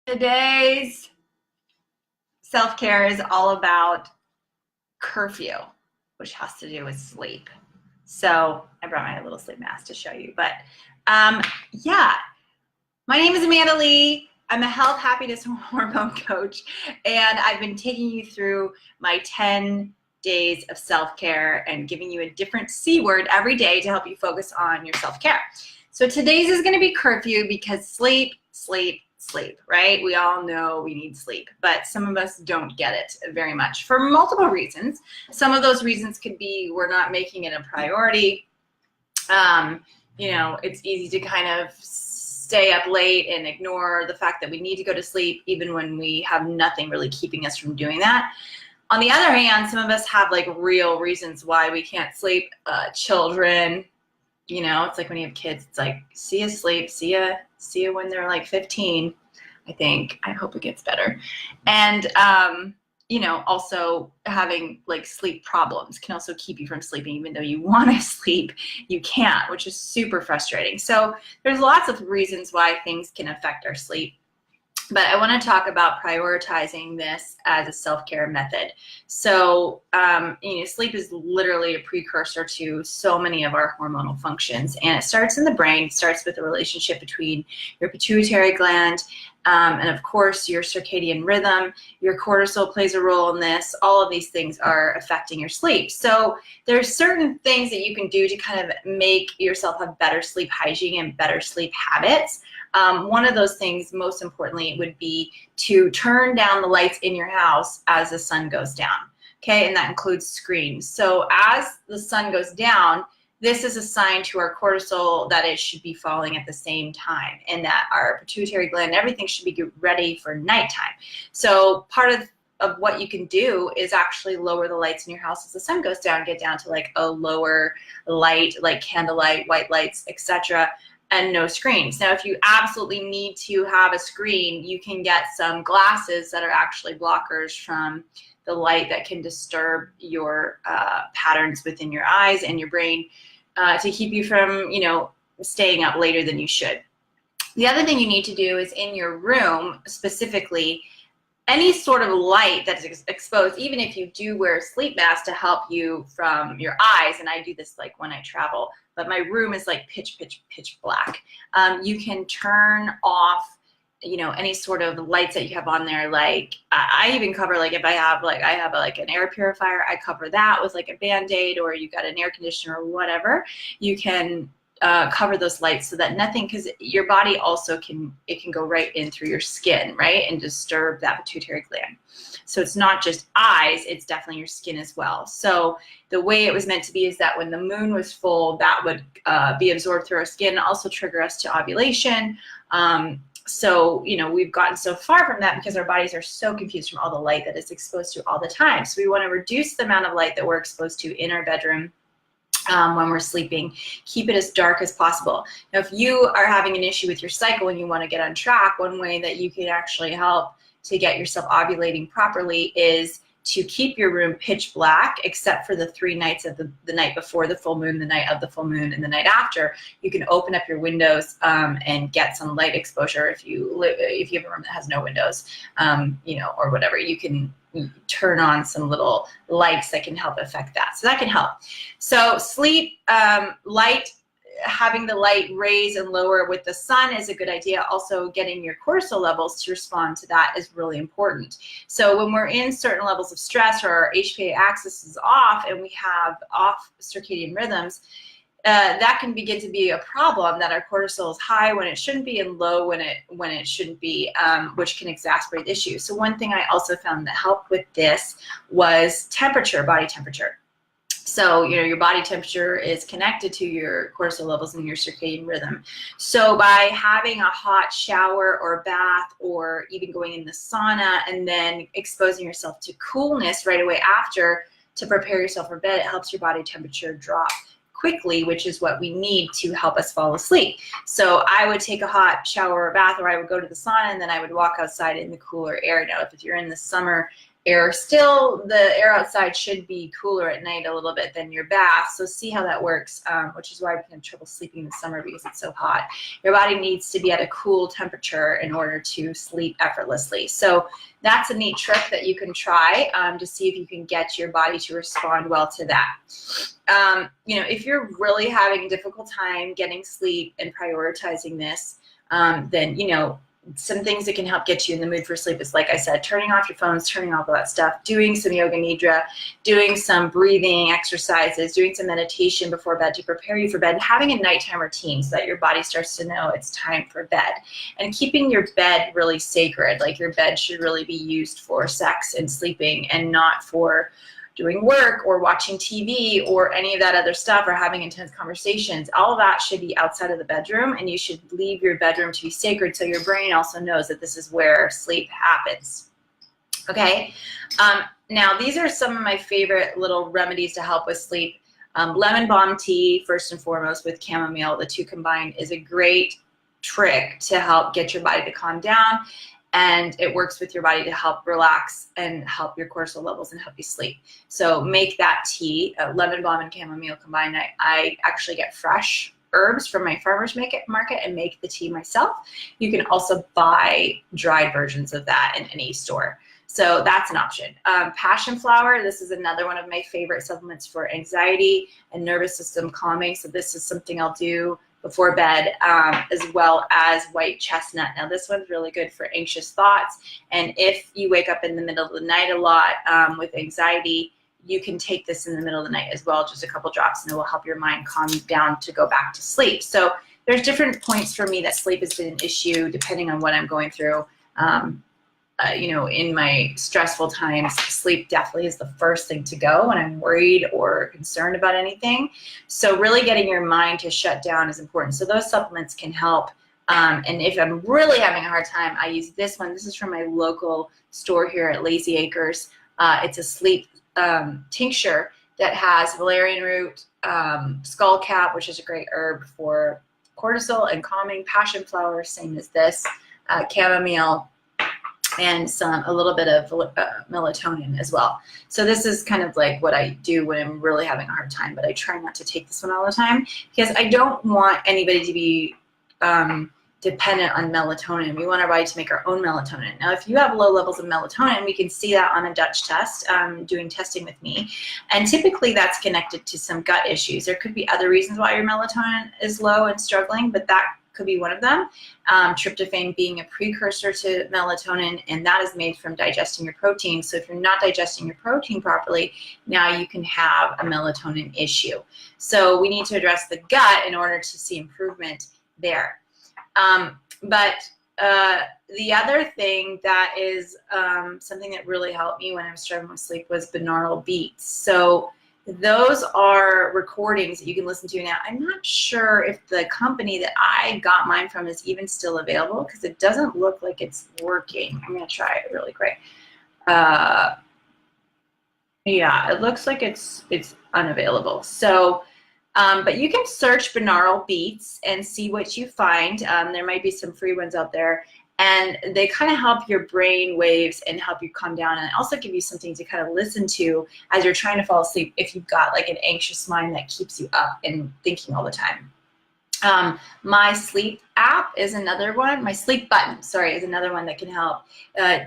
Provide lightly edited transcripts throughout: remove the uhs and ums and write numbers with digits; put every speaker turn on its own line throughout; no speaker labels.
Today's self-care is all about curfew, which has to do with sleep. So I brought my little sleep mask to show you. But yeah, my name is Amanda Lee. I'm a health, happiness, and hormone coach, and I've been taking you through my 10 days of self-care and giving you a different C word every day to help you focus on your self-care. So today's is going to be curfew because sleep, right? We all know we need sleep, but some of us don't get it very much for multiple reasons. Some of those reasons could be we're not making it a priority. You know, it's easy to kind of stay up late and ignore the fact that we need to go to sleep even when we have nothing really keeping us from doing that. On the other hand, some of us have like real reasons why we can't sleep. Children, you know, it's like when you have kids, it's like, see you sleep, see you when they're like 15, I think. I hope it gets better. And, you know, also having like sleep problems can also keep you from sleeping. Even though you want to sleep, you can't, which is super frustrating. So there's lots of reasons why things can affect our sleep. But I want to talk about prioritizing this as a self-care method. So, you know, sleep is literally a precursor to so many of our hormonal functions, and it starts in the brain. It starts with the relationship between your pituitary gland and, of course, your circadian rhythm. Your cortisol plays a role in this. All of these things are affecting your sleep. So there's certain things that you can do to kind of make yourself have better sleep hygiene and better sleep habits. One of those things, most importantly, would be to turn down the lights in your house as the sun goes down, okay? And that includes screens. So as the sun goes down, this is a sign to our cortisol that it should be falling at the same time, and that our pituitary gland and everything should be ready for nighttime. So part of what you can do is actually lower the lights in your house as the sun goes down, get down to like a lower light, like candlelight, white lights, etc., and no screens. Now, if you absolutely need to have a screen, you can get some glasses that are actually blockers from the light that can disturb your patterns within your eyes and your brain to keep you from, you know, staying up later than you should. The other thing you need to do is in your room specifically, any sort of light that is exposed, even if you do wear a sleep mask to help you from your eyes, and I do this like when I travel, but my room is like pitch black. You can turn off, you know, any sort of lights that you have on there. Like I even cover, like if I have like an air purifier, I cover that with like a Band-Aid, or you got an air conditioner or whatever. You can cover those lights so that nothing, because your body also can go right in through your skin, right, and disturb that pituitary gland. So it's not just eyes, it's definitely your skin as well. So the way it was meant to be is that when the moon was full, that would be absorbed through our skin, also trigger us to ovulation. So, you know, we've gotten so far from that because our bodies are so confused from all the light that it's exposed to all the time. So we want to reduce the amount of light that we're exposed to in our bedroom when we're sleeping. Keep it as dark as possible. Now, if you are having an issue with your cycle and you want to get on track, one way that you can actually help to get yourself ovulating properly is to keep your room pitch black, except for the 3 nights of the night before the full moon, the night of the full moon, and the night after. You can open up your windows and get some light exposure. If you have a room that has no windows, you know, or whatever, you can turn on some little lights that can help affect that. So that can help. So sleep, light, having the light raise and lower with the sun is a good idea. Also, getting your cortisol levels to respond to that is really important. So when we're in certain levels of stress, or our HPA axis is off and we have off circadian rhythms, that can begin to be a problem, that our cortisol is high when it shouldn't be and low when it shouldn't be, which can exacerbate issues. So one thing I also found that helped with this was temperature, body temperature. So, you know, your body temperature is connected to your cortisol levels and your circadian rhythm. So by having a hot shower or bath, or even going in the sauna and then exposing yourself to coolness right away after to prepare yourself for bed, it helps your body temperature drop quickly, which is what we need to help us fall asleep. So I would take a hot shower or bath, or I would go to the sauna and then I would walk outside in the cooler air. Now, if you're in the summer air. Still, the air outside should be cooler at night a little bit than your bath, so see how that works, which is why we can have trouble sleeping in the summer because it's so hot. Your body needs to be at a cool temperature in order to sleep effortlessly. So that's a neat trick that you can try to see if you can get your body to respond well to that. You know, if you're really having a difficult time getting sleep and prioritizing this, then, you know, some things that can help get you in the mood for sleep is, like I said, turning off your phones, turning off all that stuff, doing some yoga nidra, doing some breathing exercises, doing some meditation before bed to prepare you for bed, and having a nighttime routine so that your body starts to know it's time for bed. And keeping your bed really sacred, like your bed should really be used for sex and sleeping and not for doing work or watching TV or any of that other stuff or having intense conversations. All of that should be outside of the bedroom, and you should leave your bedroom to be sacred so your brain also knows that this is where sleep happens. Okay, now these are some of my favorite little remedies to help with sleep. Lemon balm tea, first and foremost, with chamomile, the two combined, is a great trick to help get your body to calm down, and it works with your body to help relax and help your cortisol levels and help you sleep. So make that tea, lemon balm and chamomile combined. I actually get fresh herbs from my farmer's market and make the tea myself. You can also buy dried versions of that in any store. So that's an option. Passion flower, this is another one of my favorite supplements for anxiety and nervous system calming. So this is something I'll do before bed, as well as white chestnut. Now this one's really good for anxious thoughts, and if you wake up in the middle of the night a lot with anxiety, you can take this in the middle of the night as well, just a couple drops, and it will help your mind calm down to go back to sleep. So there's different points for me that sleep has been an issue depending on what I'm going through. You know, in my stressful times, sleep definitely is the first thing to go when I'm worried or concerned about anything. So really getting your mind to shut down is important. So those supplements can help. And if I'm really having a hard time, I use this one. This is from my local store here at Lazy Acres. It's a sleep tincture that has valerian root, skullcap, which is a great herb for cortisol and calming, passion flower, same as this, chamomile, and a little bit of melatonin as well. So this is kind of like what I do when I'm really having a hard time, but I try not to take this one all the time because I don't want anybody to be dependent on melatonin. We want our body to make our own melatonin. Now, if you have low levels of melatonin, we can see that on a Dutch test, doing testing with me. And typically that's connected to some gut issues. There could be other reasons why your melatonin is low and struggling, but that could be one of them. Tryptophan being a precursor to melatonin, and that is made from digesting your protein. So if you're not digesting your protein properly, now you can have a melatonin issue. So we need to address the gut in order to see improvement there. But the other thing that is something that really helped me when I was struggling with sleep was binaural beats. So those are recordings that you can listen to now. I'm not sure if the company that I got mine from is even still available because it doesn't look like it's working. I'm going to try it really quick. Yeah, it looks like it's unavailable. So, but you can search binaural beats and see what you find. There might be some free ones out there. And they kind of help your brain waves and help you calm down, and also give you something to kind of listen to as you're trying to fall asleep if you've got like an anxious mind that keeps you up and thinking all the time. My sleep app is another one. My sleep button, sorry, is another one that can help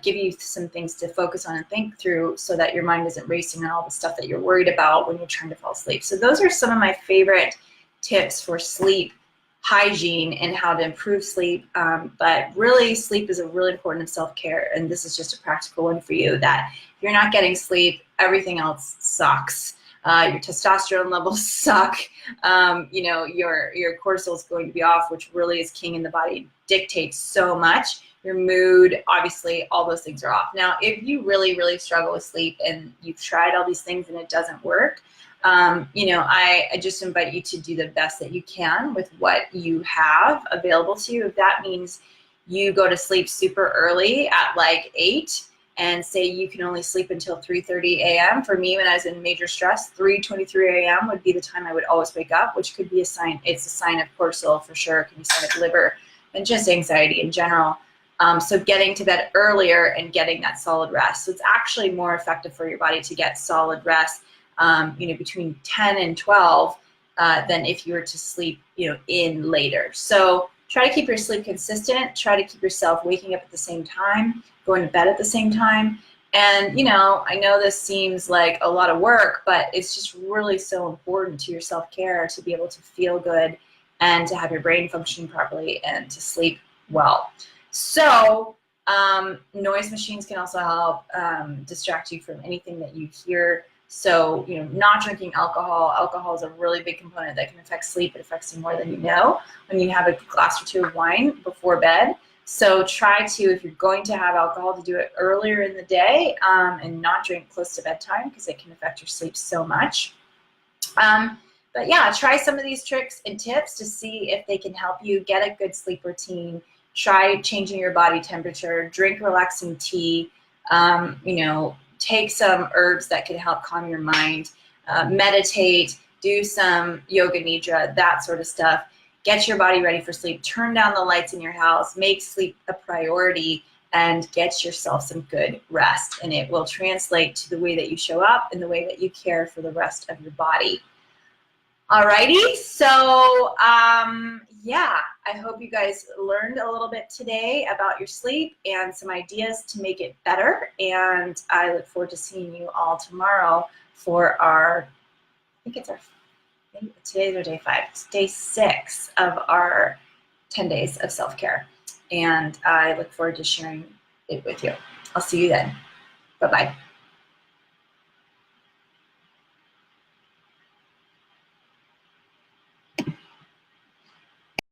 give you some things to focus on and think through so that your mind isn't racing on all the stuff that you're worried about when you're trying to fall asleep. So those are some of my favorite tips for sleep hygiene and how to improve sleep, but really sleep is a really important self-care, and this is just a practical one for you, that if you're not getting sleep, everything else sucks. Your testosterone levels suck. You know, your cortisol is going to be off, which really is king in the body, dictates so much. Your mood, obviously, all those things are off. Now, if you really, really struggle with sleep and you've tried all these things and it doesn't work, you know, I just invite you to do the best that you can with what you have available to you. If that means you go to sleep super early at like 8 and say you can only sleep until 3:30 a.m. For me, when I was in major stress, 3:23 a.m. would be the time I would always wake up, which could be a sign. It's a sign of cortisol for sure. It can be a sign of liver and just anxiety in general. So getting to bed earlier and getting that solid rest. So it's actually more effective for your body to get solid rest, between 10 and 12 than if you were to sleep, in later. So try to keep your sleep consistent. Try to keep yourself waking up at the same time, going to bed at the same time. And, I know this seems like a lot of work, but it's just really so important to your self-care to be able to feel good and to have your brain functioning properly and to sleep well. So noise machines can also help distract you from anything that you hear. So, not drinking alcohol. Alcohol is a really big component that can affect sleep. It affects you more than you know when you have a glass or two of wine before bed. So try to, if you're going to have alcohol, to do it earlier in the day and not drink close to bedtime because it can affect your sleep so much. But yeah, try some of these tricks and tips to see if they can help you get a good sleep routine. Try changing your body temperature, drink relaxing tea, take some herbs that can help calm your mind, meditate, do some yoga nidra, that sort of stuff. Get your body ready for sleep. Turn down the lights in your house. Make sleep a priority and get yourself some good rest. And it will translate to the way that you show up and the way that you care for the rest of your body. Alrighty, so yeah, I hope you guys learned a little bit today about your sleep and some ideas to make it better. And I look forward to seeing you all tomorrow for our, today's our day 5, it's day 6 of our 10 days of self-care. And I look forward to sharing it with you. I'll see you then. Bye-bye.